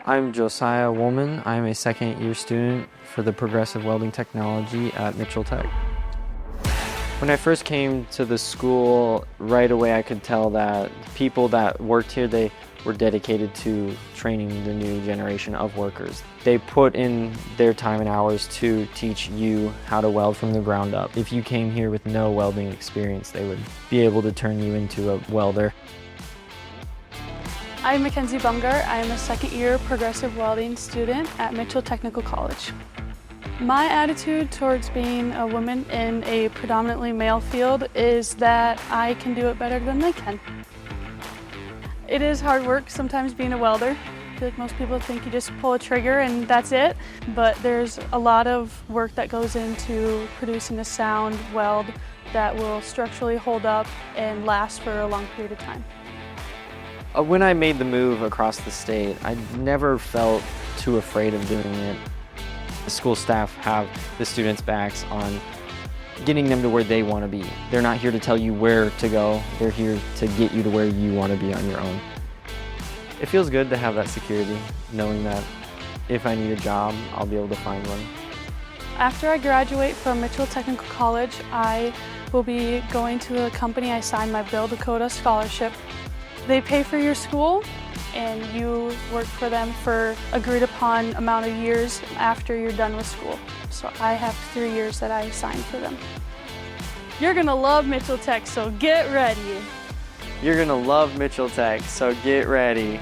I'm Josiah Woolman. I'm a second-year student for the Progressive Welding Technology at Mitchell Tech. When I first came to the school, right away I could tell that people that worked here, they were dedicated to training the new generation of workers. They put in their time and hours to teach you how to weld from the ground up. If you came here with no welding experience, they would be able to turn you into a welder. I'm Mackenzie Bumgar. I am a second-year Progressive Welding student at Mitchell Technical College. My attitude towards being a woman in a predominantly male field is that I can do it better than they can. It is hard work sometimes being a welder. I feel like most people think you just pull a trigger and that's it, but there's a lot of work that goes into producing a sound weld that will structurally hold up and last for a long period of time. When I made the move across the state, I never felt too afraid of doing it. The school staff have the students' backs on getting them to where they want to be. They're not here to tell you where to go, they're here to get you to where you want to be on your own. It feels good to have that security, knowing that if I need a job, I'll be able to find one. After I graduate from Mitchell Technical College, I will be going to a company I signed my Bill Dakota scholarship. They pay for your school and you work for them for agreed upon amount of years after you're done with school. So I have 3 years that I signed for them. You're gonna love Mitchell Tech, so get ready. You're gonna love Mitchell Tech, so get ready.